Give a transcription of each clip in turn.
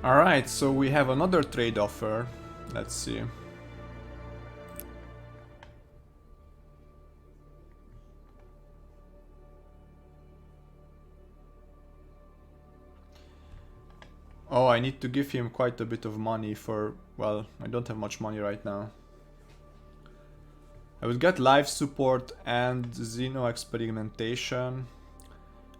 Alright, so we have another trade offer. Let's see. Oh, I need to give him quite a bit of money for... Well, I don't have much money right now. I would get life support and Xeno experimentation.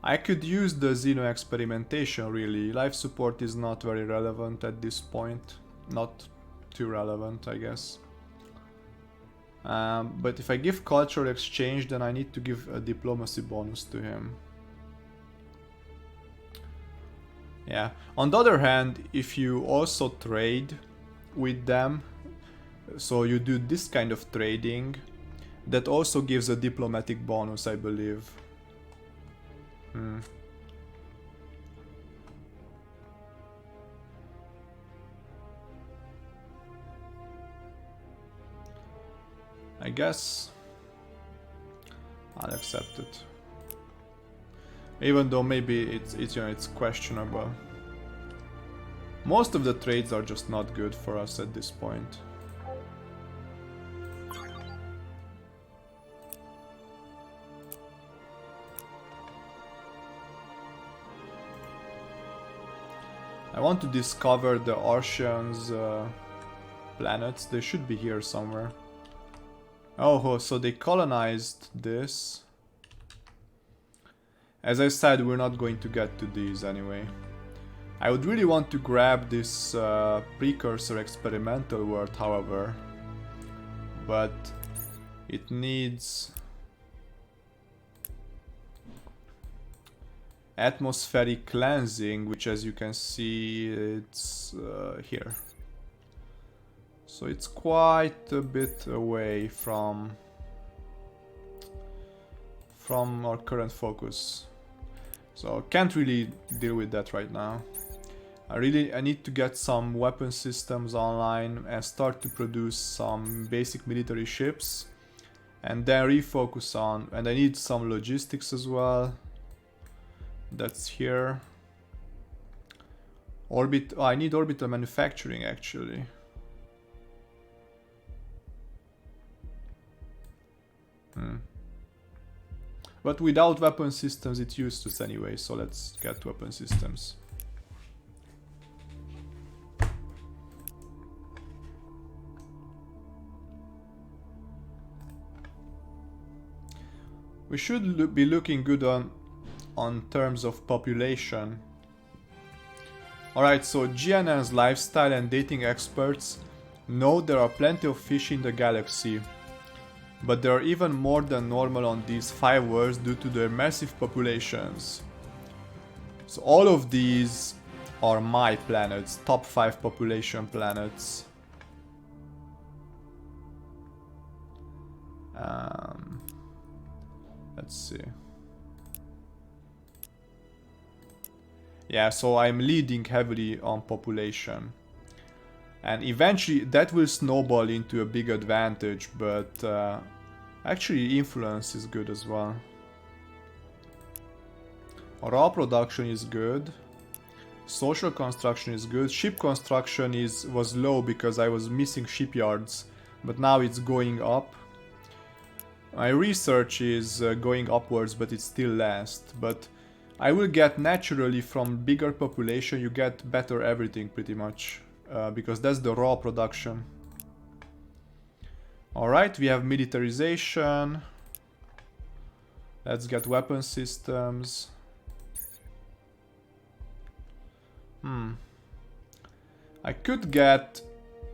I could use the Xeno experimentation really. Life support is not very relevant at this point. Not too relevant, I guess. But if I give cultural exchange, then I need to give a diplomacy bonus to him. Yeah. On the other hand, if you also trade with them, so you do this kind of trading, that also gives a diplomatic bonus, I believe. I guess I'll accept it. Even though maybe it's you know, it's questionable. Most of the trades are just not good for us at this point. I want to discover the Archean's planets. They should be here somewhere. Oh, so they colonized this. As I said, we're not going to get to these anyway. I would really want to grab this precursor experimental world, however. But it needs atmospheric cleansing, which as you can see, it's here. So it's quite a bit away from our current focus. So can't really deal with that right now. I need to get some weapon systems online and start to produce some basic military ships, and then refocus on, and I need some logistics as well. That's here. I need orbital manufacturing actually. But without weapon systems it's useless anyway, so let's get weapon systems. We should be looking good on terms of population. Alright, so GNN's lifestyle and dating experts know there are plenty of fish in the galaxy. But there are even more than normal on these 5 worlds due to their massive populations. So all of these are my planets, top 5 population planets. Let's see. Yeah, so I'm leading heavily on population. And eventually that will snowball into a big advantage, but actually influence is good as well. Raw production is good. Social construction is good. Ship construction was low because I was missing shipyards, but now it's going up. My research is going upwards, but it's still last. But I will get naturally from bigger population, you get better everything pretty much. Because that's the raw production. Alright, we have militarization. Let's get weapon systems. I could get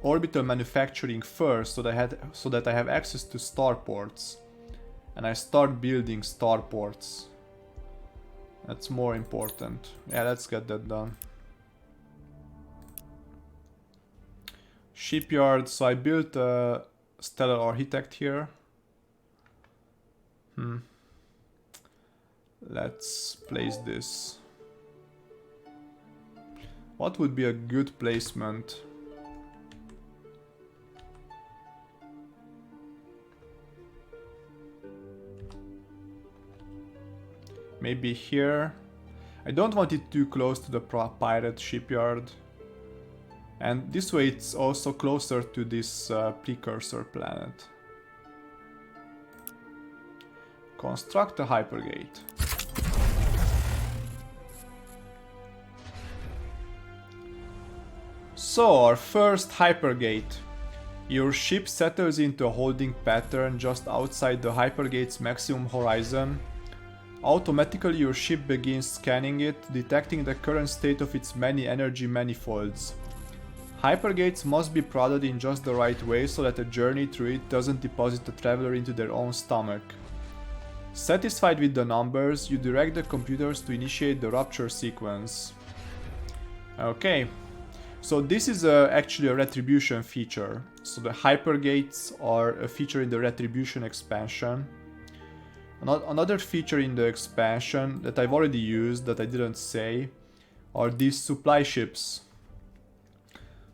orbital manufacturing first so that I have access to starports. And I start building starports. That's more important. Yeah, let's get that done. Shipyard, so I built a stellar architect here. Let's place this. What would be a good placement? Maybe here. I don't want it too close to the pirate shipyard. And this way it's also closer to this precursor planet. Construct a hypergate. So, our first hypergate. Your ship settles into a holding pattern just outside the hypergate's maximum horizon. Automatically your ship begins scanning it, detecting the current state of its many energy manifolds. Hypergates must be prodded in just the right way so that a journey through it doesn't deposit the traveler into their own stomach. Satisfied with the numbers, you direct the computers to initiate the rupture sequence. Okay. So this is actually a Retribution feature. So the hypergates are a feature in the Retribution expansion. Another feature in the expansion that I've already used that I didn't say are these supply ships.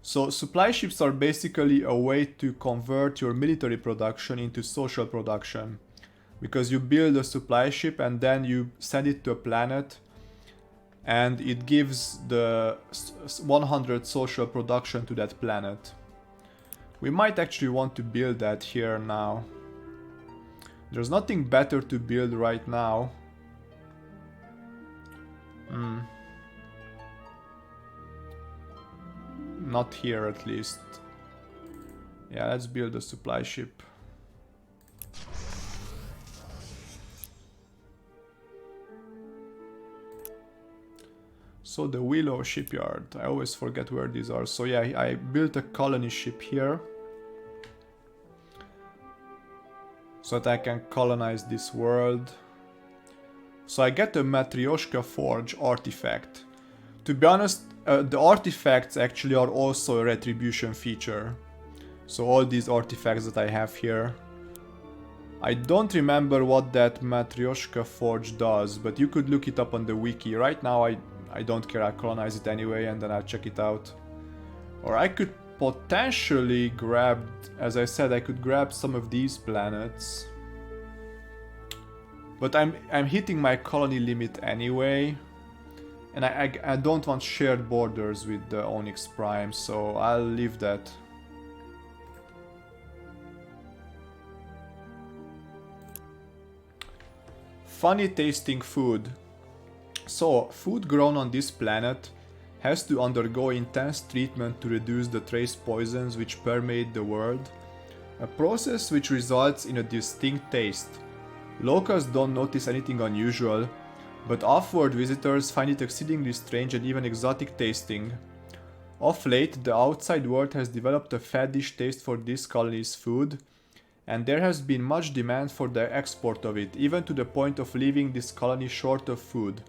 So supply ships are basically a way to convert your military production into social production. Because you build a supply ship and then you send it to a planet and it gives the 100 social production to that planet. We might actually want to build that here now. There's nothing better to build right now. Not here at least. Yeah, let's build a supply ship. So the Willow shipyard, I always forget where these are. So yeah, I built a colony ship here. So that I can colonize this world. So I get a Matryoshka Forge artifact. To be honest, the artifacts actually are also a Retribution feature. So all these artifacts that I have here. I don't remember what that Matryoshka Forge does, but you could look it up on the wiki. Right now I don't care, I'll colonize it anyway and then I'll check it out. Or I could potentially grab, as I said, I could grab some of these planets. But I'm hitting my colony limit anyway. And I don't want shared borders with the Onyx Prime, so I'll leave that. Funny tasting food. So, food grown on this planet has to undergo intense treatment to reduce the trace poisons which permeate the world, a process which results in a distinct taste. Locals don't notice anything unusual, but off-world visitors find it exceedingly strange and even exotic tasting. Of late, the outside world has developed a faddish taste for this colony's food, and there has been much demand for the export of it, even to the point of leaving this colony short of food.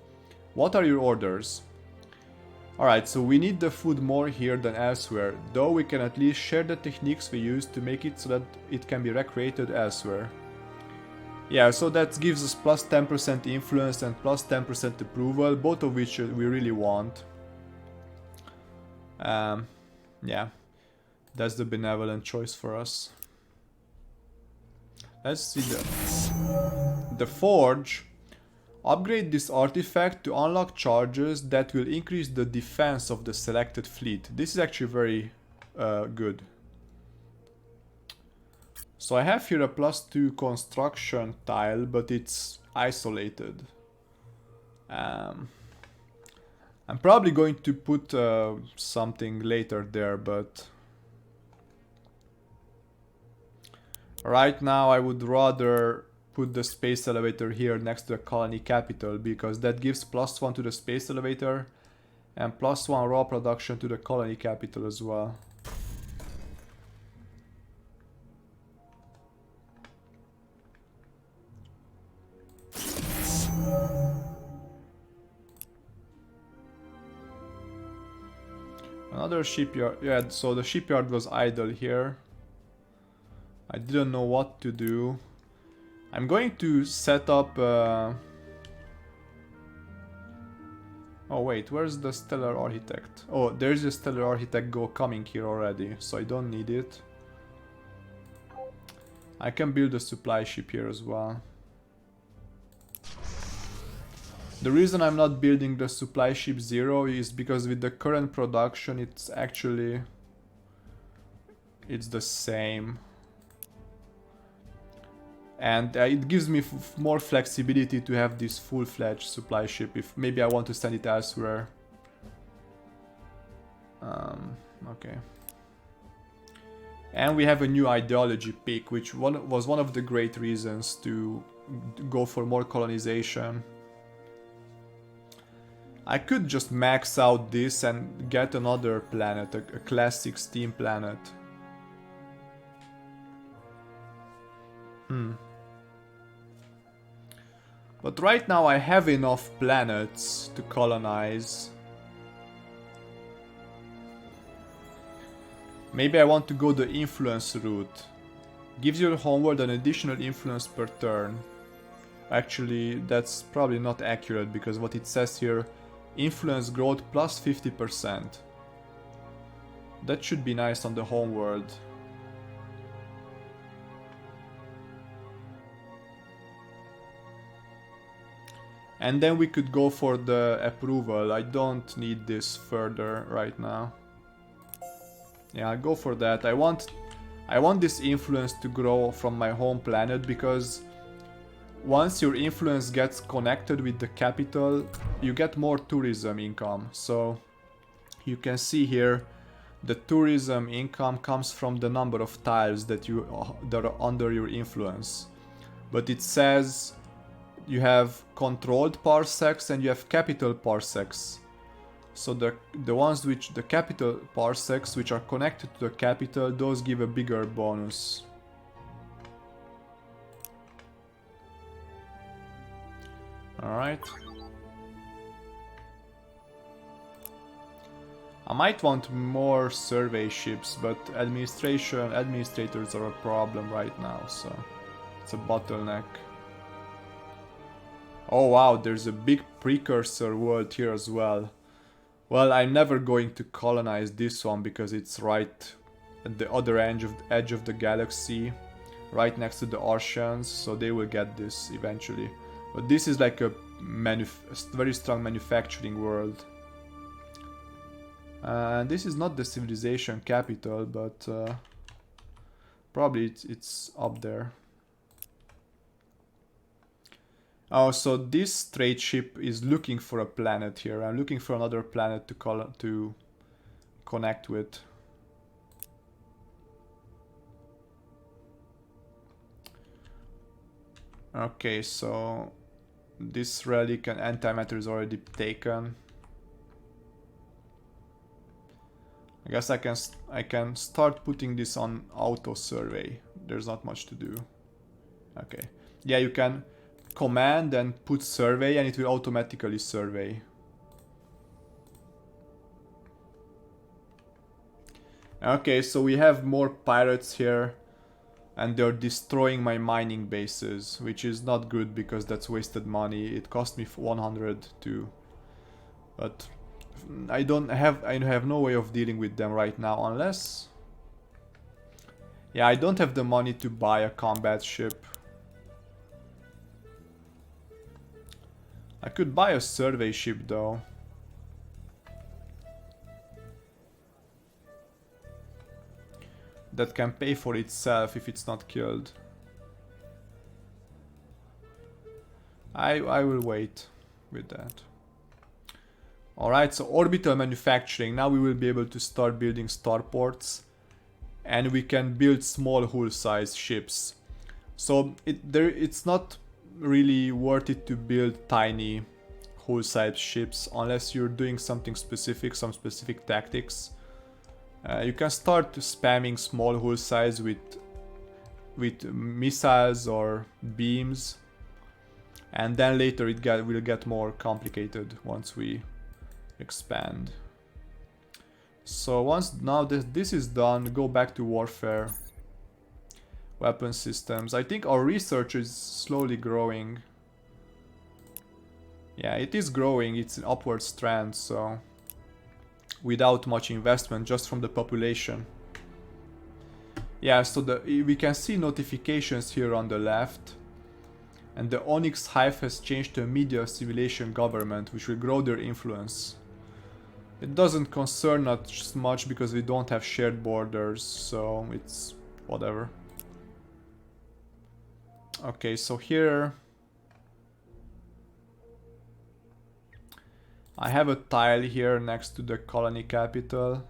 What are your orders? Alright, so we need the food more here than elsewhere, though we can at least share the techniques we use to make it so that it can be recreated elsewhere. Yeah, so that gives us plus 10% influence and plus 10% approval, both of which we really want. Yeah, that's the benevolent choice for us. Let's see the Forge. Upgrade this artifact to unlock charges that will increase the defense of the selected fleet. This is actually very good. So I have here a +2 construction tile, but it's isolated. I'm probably going to put something later there, but right now I would rather put the space elevator here next to the colony capital, because that gives +1 to the space elevator and +1 raw production to the colony capital as well. Another shipyard. Yeah, so the shipyard was idle here. I didn't know what to do. I'm going to set up... Oh wait, where's the Stellar Architect? Oh, there's a Stellar Architect coming here already, so I don't need it. I can build a supply ship here as well. The reason I'm not building the supply ship 0 is because with the current production it's actually... it's the same. And it gives me more flexibility to have this full-fledged supply ship if maybe I want to send it elsewhere. Okay. And we have a new ideology pick, which was one of the great reasons to go for more colonization. I could just max out this and get another planet, a classic steam planet. But right now I have enough planets to colonize. Maybe I want to go the influence route. Gives your homeworld an additional influence per turn. Actually, that's probably not accurate because what it says here, influence growth plus 50%. That should be nice on the homeworld. And then we could go for the approval. I don't need this further right now. Yeah, I'll go for that. I want this influence to grow from my home planet because once your influence gets connected with the capital, you get more tourism income. So you can see here the tourism income comes from the number of tiles that are under your influence. But it says you have controlled parsecs and you have capital parsecs. So the ones which the capital parsecs which are connected to the capital, those give a bigger bonus. Alright. I might want more survey ships, but administrators are a problem right now, so it's a bottleneck. Oh wow, there's a big precursor world here as well. Well, I'm never going to colonize this one because it's right at the other edge of the galaxy, right next to the oceans, so they will get this eventually. But this is like a very strong manufacturing world. This is not the civilization capital, but probably it's up there. Oh, so this trade ship is looking for a planet here. I'm looking for another planet to connect with. Okay, so this relic and antimatter is already taken. I guess I can start putting this on auto survey. There's not much to do. Okay. Yeah, you can command and put survey and it will automatically survey. Okay, so we have more pirates here and they're destroying my mining bases, which is not good because that's wasted money. It cost me 100 too. But I have no way of dealing with them right now unless... Yeah, I don't have the money to buy a combat ship. I could buy a survey ship though. That can pay for itself if it's not killed. I will wait with that. Alright, so orbital manufacturing. Now we will be able to start building starports. And we can build small hull size ships. So it's not really worth it to build tiny hull size ships unless you're doing something specific, some specific tactics. You can start spamming small hull size with missiles or beams, and then later it will get more complicated once we expand. So once now this is done, go back to warfare. Weapon systems. I think our research is slowly growing. Yeah, it is growing. It's an upward trend, so without much investment, just from the population. Yeah, so we can see notifications here on the left. And the Onyx Hive has changed to a media civilization government, which will grow their influence. It doesn't concern us much because we don't have shared borders, so it's whatever. Okay, so here I have a tile here next to the colony capital.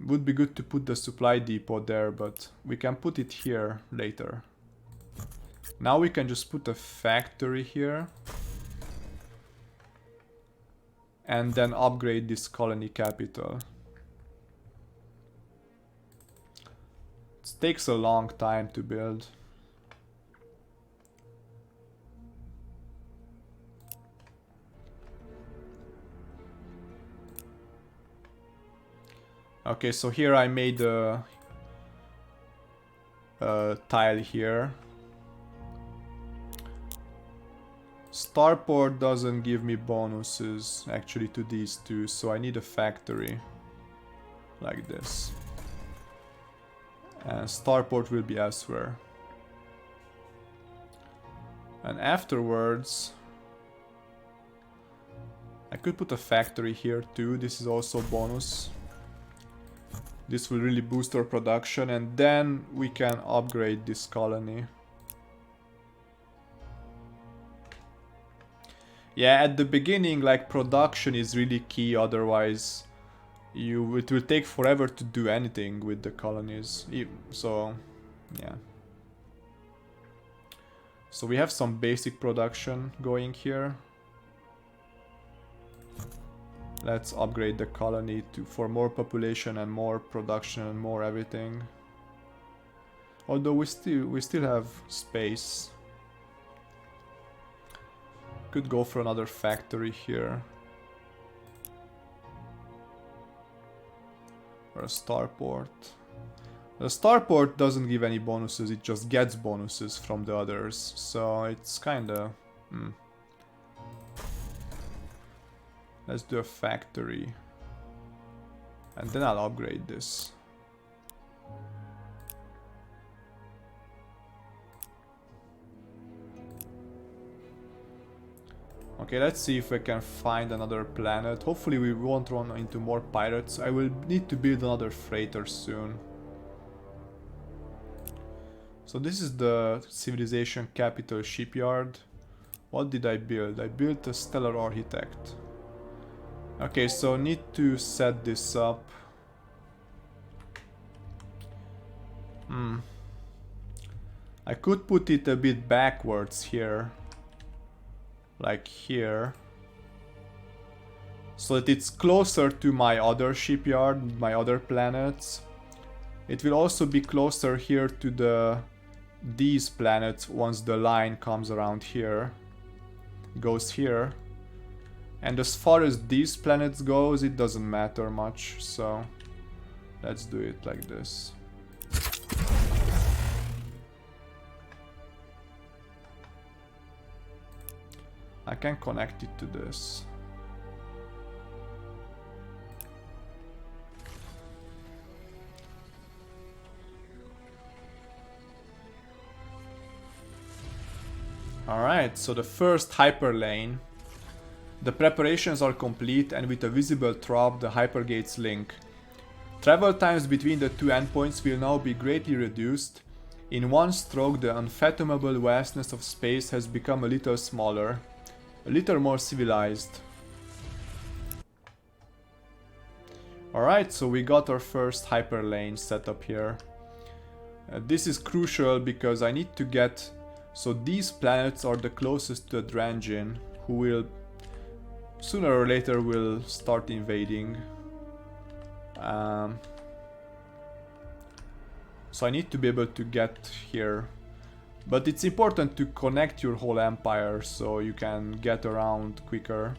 Would be good to put the supply depot there, but we can put it here later. Now we can just put a factory here. And then upgrade this colony capital. It takes a long time to build. Okay, so here I made a tile here. Starport doesn't give me bonuses actually to these two, so I need a factory like this. And Starport will be elsewhere. And afterwards I could put a factory here too. This is also bonus. This will really boost our production, and then we can upgrade this colony. Yeah, at the beginning, like, production is really key, otherwise it will take forever to do anything with the colonies. So, yeah. So we have some basic production going here. Let's upgrade the colony for more population and more production and more everything. Although we still have space. Could go for another factory here. Or a starport. The starport doesn't give any bonuses, it just gets bonuses from the others. So it's kinda... Let's do a factory. And then I'll upgrade this. Okay, let's see if I can find another planet. Hopefully we won't run into more pirates. I will need to build another freighter soon. So this is the civilization capital shipyard. What did I build? I built a stellar architect. Okay, so need to set this up. I could put it a bit backwards here. Like here. So that it's closer to my other shipyard, my other planets. It will also be closer here to these planets once the line comes around here. Goes here. And as far as these planets goes, it doesn't matter much, so let's do it like this. I can connect it to this. Alright, so the first hyperlane. The preparations are complete, and with a visible drop the hypergates link. Travel times between the two endpoints will now be greatly reduced. In one stroke, the unfathomable vastness of space has become a little smaller, a little more civilized. Alright, so we got our first hyperlane set up here. This is crucial because I need to get... So these planets are the closest to the Drangin, who will sooner or later will start invading. So I need to be able to get here. But it's important to connect your whole empire so you can get around quicker.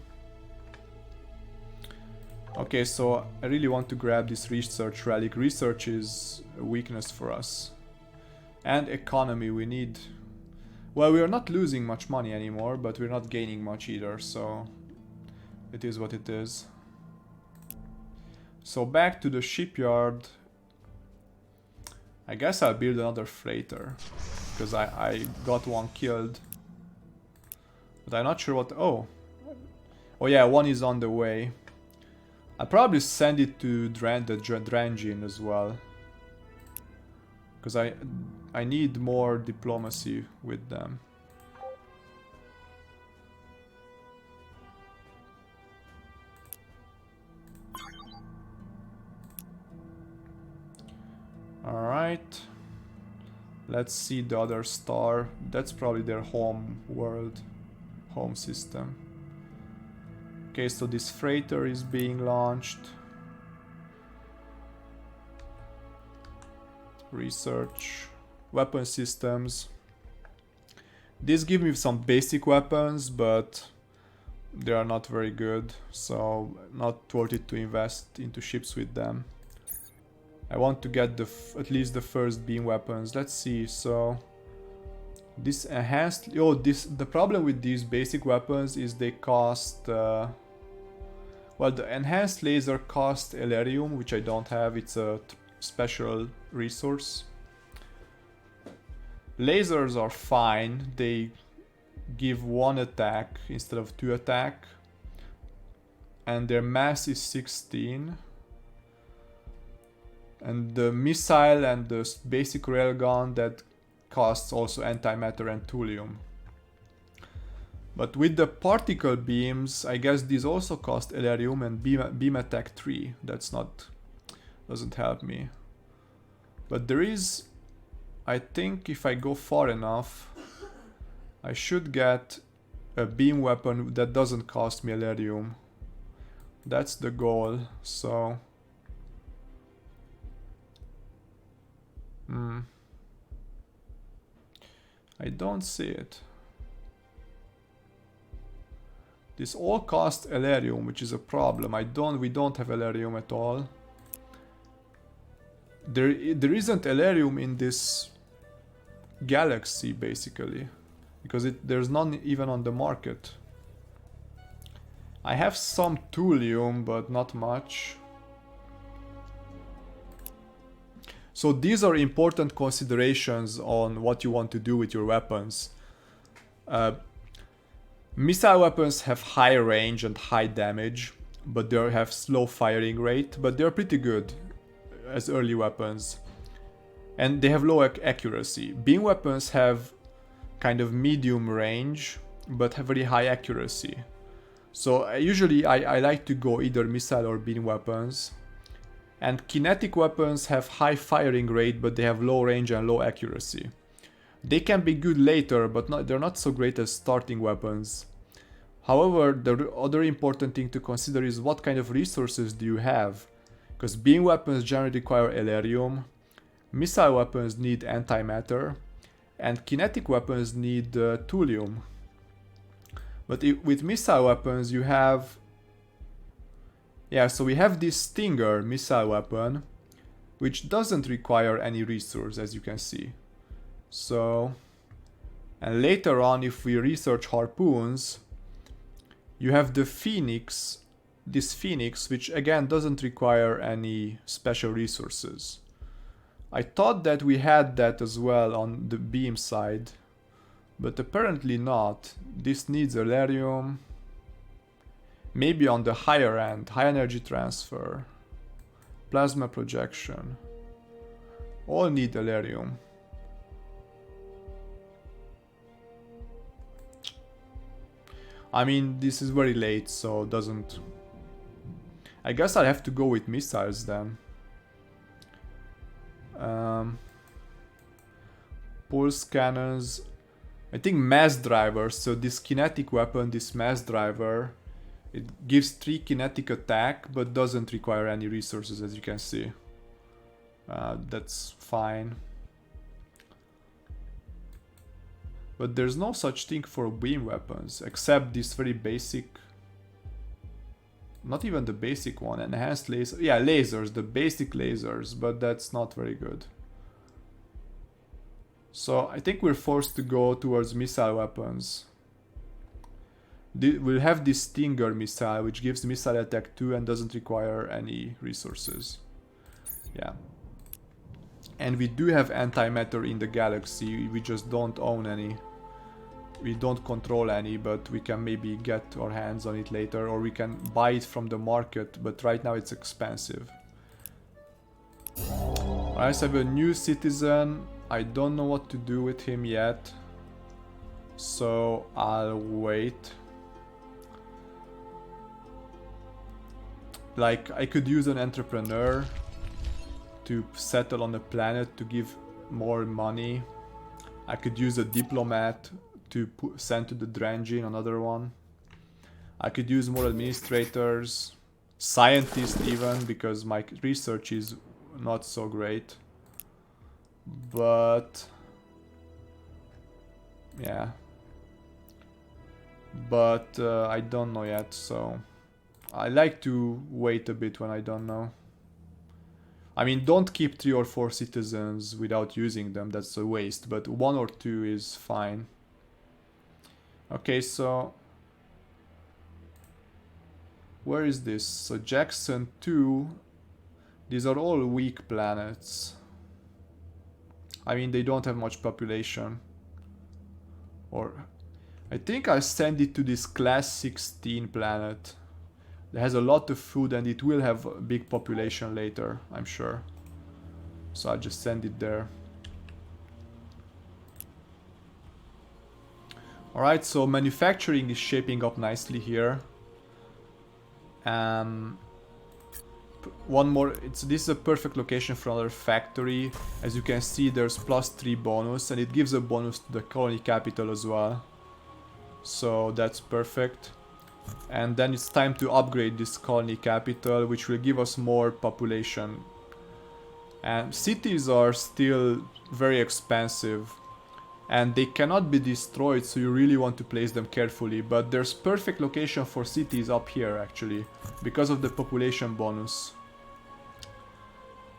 Okay, so I really want to grab this research relic. Research is a weakness for us. And economy, we need... Well, we are not losing much money anymore, but we're not gaining much either, so... It is what it is. So back to the shipyard. I guess I'll build another freighter. because I got one killed. But I'm not sure what... Oh yeah, one is on the way. I'll probably send it to the Drangin as well. Because I need more diplomacy with them. Alright. Let's see the other star. That's probably their home world. Home system. Okay, so this freighter is being launched. Research. Weapon systems. These give me some basic weapons, but they are not very good. So not worth it to invest into ships with them. I want to get at least the first beam weapons. Let's see, so... This enhanced... Oh, the problem with these basic weapons is they cost... well, the enhanced laser costs Elerium, which I don't have. It's a special resource. Lasers are fine. They give 1 attack instead of 2 attack. And their mass is 16. And the missile and the basic railgun, that costs also antimatter and thulium. But with the particle beams, I guess these also cost Elerium and beam attack 3. That's not... doesn't help me. But there is... I think if I go far enough, I should get a beam weapon that doesn't cost me Elerium. That's the goal, so... I don't see it. This all costs Elerium, which is a problem. We don't have Elerium at all. There isn't Elerium in this galaxy, basically, because there's none even on the market. I have some thulium, but not much. So these are important considerations on what you want to do with your weapons. Missile weapons have high range and high damage, but they have slow firing rate, but they're pretty good as early weapons. And they have low accuracy. Beam weapons have kind of medium range, but have very high accuracy. So usually I like to go either missile or beam weapons. And kinetic weapons have high firing rate, but they have low range and low accuracy. They can be good later, but they're not so great as starting weapons. However, the other important thing to consider is what kind of resources do you have. Because beam weapons generally require Elerium, missile weapons need antimatter, and kinetic weapons need thulium. But with missile weapons you have... Yeah, so we have this Stinger missile weapon, which doesn't require any resource, as you can see. So, and later on, if we research harpoons, you have the Phoenix, this Phoenix, which again doesn't require any special resources. I thought that we had that as well on the beam side, but apparently not. This needs Elerium. Maybe on the higher end, high energy transfer, plasma projection, all need Elerium. I mean, this is very late, so doesn't... I guess I'll have to go with missiles then. Pulse cannons, I think mass drivers, so this kinetic weapon, this mass driver, it gives 3 kinetic attack, but doesn't require any resources, as you can see. That's fine. But there's no such thing for beam weapons, except this very basic... Not even the basic one, enhanced laser... Yeah, lasers, the basic lasers, but that's not very good. So I think we're forced to go towards missile weapons. We'll have this Stinger missile, which gives missile attack 2 and doesn't require any resources. Yeah. And we do have antimatter in the galaxy, we just don't own any. We don't control any, but we can maybe get our hands on it later, or we can buy it from the market, but right now it's expensive. I have a new citizen. I don't know what to do with him yet, so I'll wait. Like, I could use an entrepreneur to settle on a planet to give more money. I could use a diplomat to send to the Drangin, another one. I could use more administrators, scientists even, because my research is not so great. But yeah, but I don't know yet, so I like to wait a bit when I don't know. I mean, don't keep 3 or 4 citizens without using them, that's a waste, but 1 or 2 is fine. Okay, so where is this? So Jackson 2, these are all weak planets. I mean, they don't have much population. Or I think I'll send it to this class 16 planet. It has a lot of food and it will have a big population later, I'm sure. So I'll just send it there. Alright, so manufacturing is shaping up nicely here. One more, this is a perfect location for another factory. As you can see, there's +3 bonus and it gives a bonus to the colony capital as well. So that's perfect. And then it's time to upgrade this colony capital, which will give us more population. And cities are still very expensive and they cannot be destroyed, so you really want to place them carefully. But there's perfect location for cities up here actually, because of the population bonus.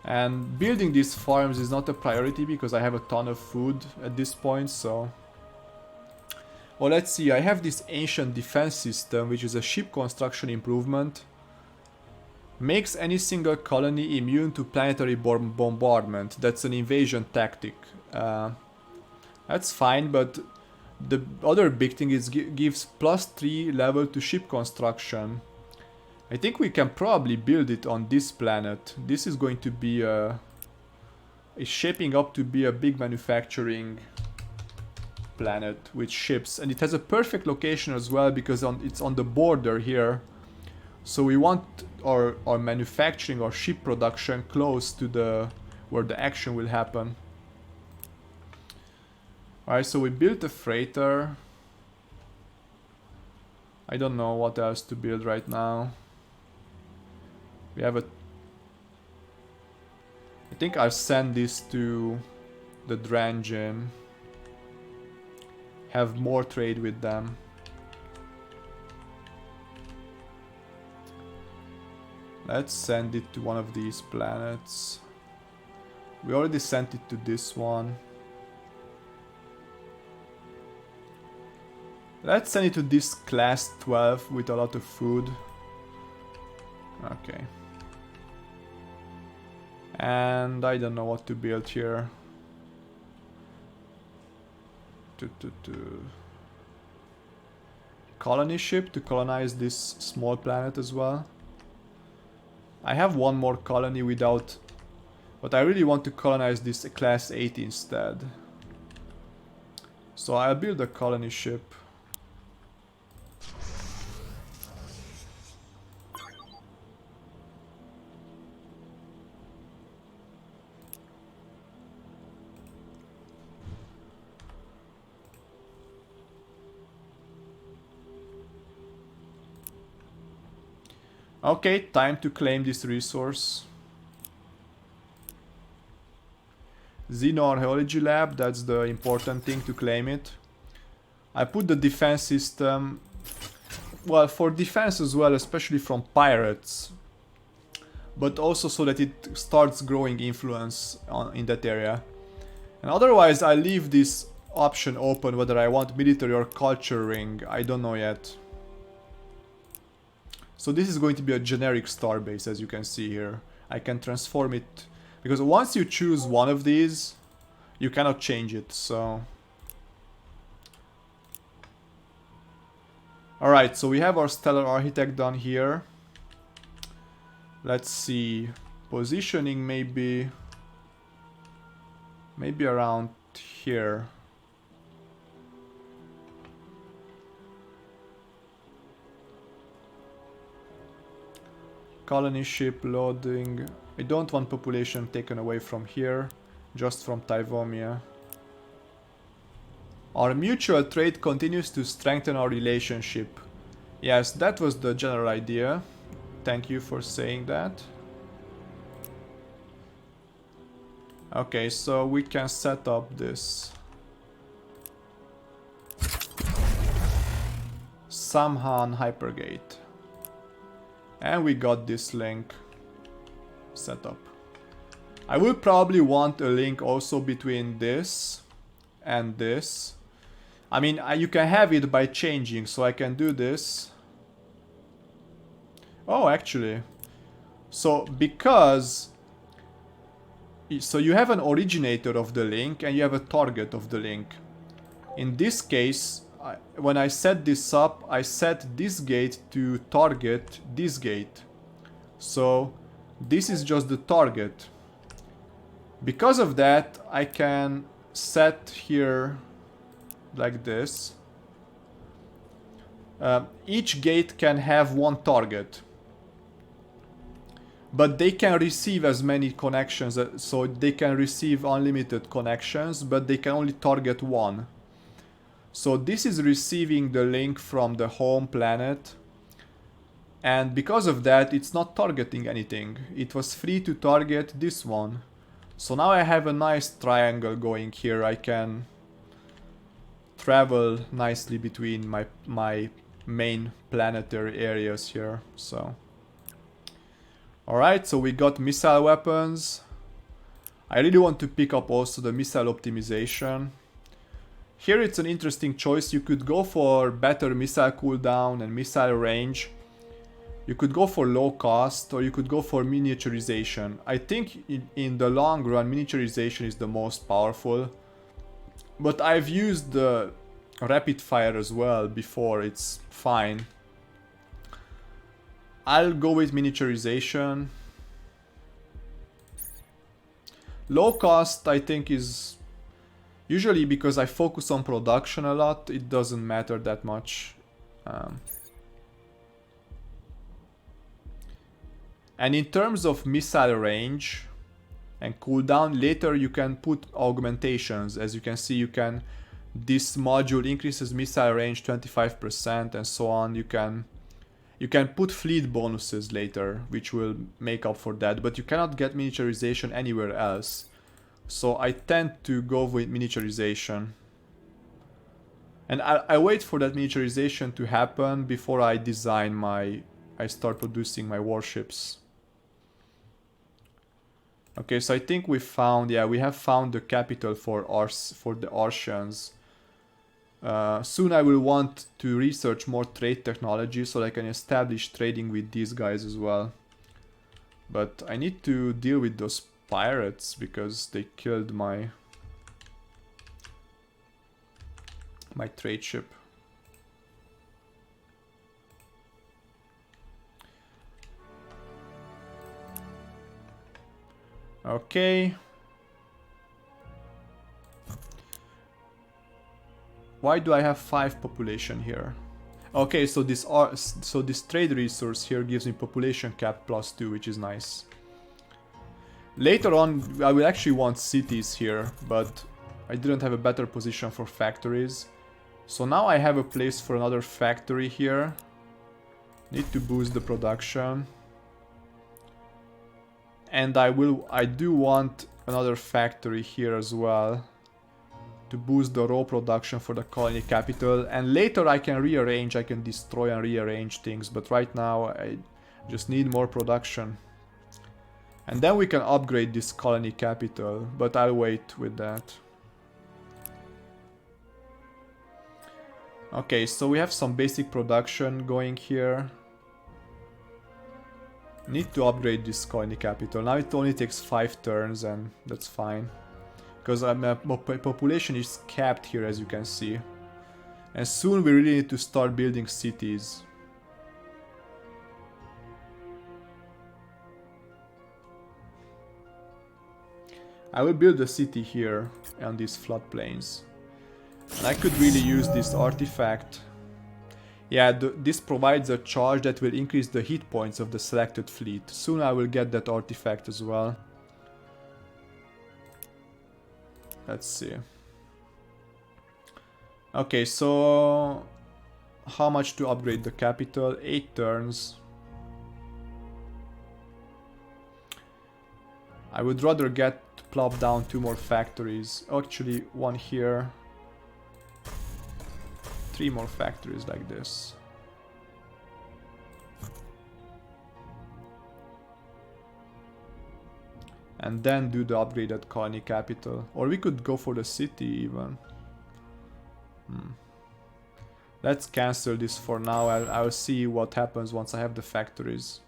And building these farms is not a priority because I have a ton of food at this point, so... Well, let's see, I have this ancient defense system, which is a ship construction improvement. Makes any single colony immune to planetary bombardment. That's an invasion tactic. That's fine, but the other big thing is gives +3 level to ship construction. I think we can probably build it on this planet. This is going to be is shaping up to be a big manufacturing planet with ships, and it has a perfect location as well because it's on the border here, so we want our manufacturing or ship production close to the where the action will happen. Alright, so we built a freighter. I don't know what else to build right now. We have a... I think I'll send this to the Drangin. Have more trade with them. Let's send it to one of these planets. We already sent it to this one. Let's send it to this class 12 with a lot of food. Okay. And I don't know what to build here. Colony ship to colonize this small planet as well. I have one more colony without, but I really want to colonize this class 8 instead. So I'll build a colony ship. Okay, time to claim this resource. Xenoarchaeology lab, that's the important thing, to claim it. I put the defense system, well, for defense as well, especially from pirates. But also so that it starts growing influence in that area. And otherwise I leave this option open whether I want military or culture ring, I don't know yet. So this is going to be a generic starbase, as you can see here. I can transform it. Because once you choose one of these, you cannot change it, so... Alright, so we have our Stellar Architect done here. Let's see... Positioning maybe... Maybe around here. Colony ship loading. I don't want population taken away from here, just from Tywom, yeah. Our mutual trade continues to strengthen our relationship. Yes, that was the general idea. Thank you for saying that. Okay, so we can set up this. Samhan Hypergate. And we got this link set up. I will probably want a link also between this and this. I mean, you can have it by changing, so I can do this. Oh, actually. So, because... So you have an originator of the link and you have a target of the link. In this case, when I set this up, I set this gate to target this gate. So this is just the target. Because of that, I can set here like this. Each gate can have one target. But they can receive as many connections, so they can receive unlimited connections, but they can only target one. So this is receiving the link from the home planet, and because of that it's not targeting anything. It was free to target this one. So now I have a nice triangle going here. I can travel nicely between my main planetary areas here, so... Alright, so we got missile weapons. I really want to pick up also the missile optimization. Here it's an interesting choice. You could go for better missile cooldown and missile range. You could go for low cost, or you could go for miniaturization. I think in the long run miniaturization is the most powerful. But I've used the rapid fire as well before, it's fine. I'll go with miniaturization. Low cost I think is usually because I focus on production a lot, it doesn't matter that much. And in terms of missile range and cooldown, later you can put augmentations. As you can see, you can, this module increases missile range 25% and so on. You can put fleet bonuses later, which will make up for that, but you cannot get miniaturization anywhere else. So I tend to go with miniaturization. And I wait for that miniaturization to happen before I design I start producing my warships. Okay, so I think we found, yeah, we have found the capital for the Artians. Soon I will want to research more trade technology so I can establish trading with these guys as well. But I need to deal with those pirates because they killed my trade ship. Okay. Why do I have 5 population here? Okay, so this trade resource here gives me population cap +2, which is nice. Later on, I will actually want cities here, but I didn't have a better position for factories. So now I have a place for another factory here. Need to boost the production. And I do want another factory here as well, to boost the raw production for the colony capital, and later I can rearrange, I can destroy and rearrange things, but right now I just need more production. And then we can upgrade this colony capital, but I'll wait with that. Okay, so we have some basic production going here. Need to upgrade this colony capital. Now it only takes 5 turns and that's fine. Because my population is capped here, as you can see. And soon we really need to start building cities. I will build a city here on these floodplains. And I could really use this artifact. Yeah, this provides a charge that will increase the hit points of the selected fleet. Soon I will get that artifact as well. Let's see. Okay, so how much to upgrade the capital? 8 turns. I would rather get to plop down 2 more factories. Actually, 1 here. 3 more factories like this. And then do the upgraded colony capital. Or we could go for the city even. Let's cancel this for now. I'll see what happens once I have the factories.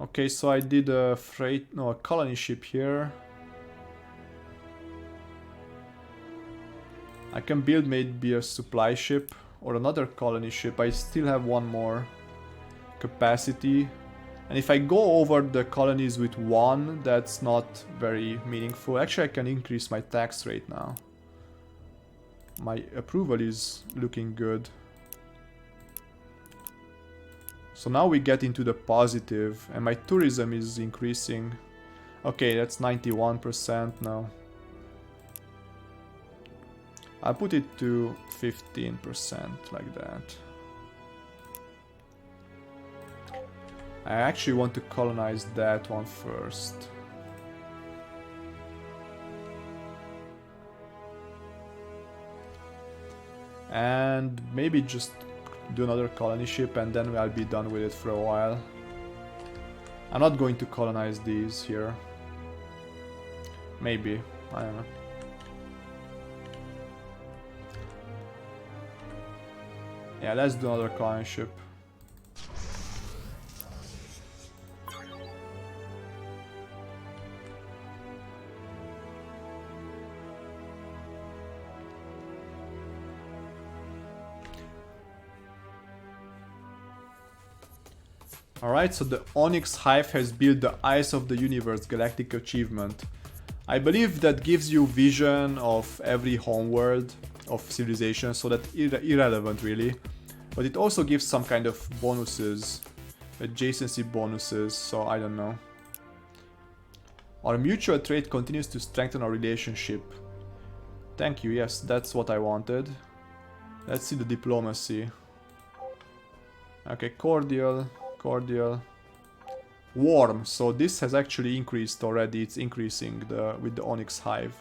Okay, so I did a a colony ship here. I can build maybe a supply ship or another colony ship. I still have 1 more capacity. And if I go over the colonies with 1, that's not very meaningful. Actually, I can increase my tax rate now. My approval is looking good. So now we get into the positive, and my tourism is increasing. Okay, that's 91% now. I'll put it to 15% like that. I actually want to colonize that one first. And maybe just do another colony ship and then I'll be done with it for a while. I'm not going to colonize these here. Maybe, I don't know. Yeah, let's do another colony ship. Alright, so the Onyx Hive has built the Eyes of the Universe Galactic achievement. I believe that gives you vision of every homeworld of civilization, so that's irrelevant really. But it also gives some kind of bonuses, adjacency bonuses, so I don't know. Our mutual trade continues to strengthen our relationship. Thank you, yes, that's what I wanted. Let's see the diplomacy. Okay, cordial. Cordial. Warm, so this has actually increased already, it's increasing with the Onyx Hive.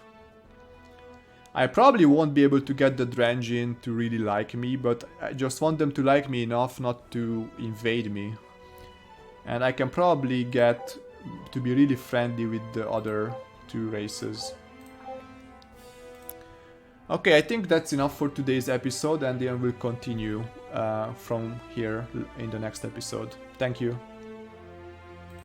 I probably won't be able to get the Drangin to really like me, but I just want them to like me enough not to invade me. And I can probably get to be really friendly with the other 2 races. Okay, I think that's enough for today's episode, and then we'll continue from here in the next episode. Thank you.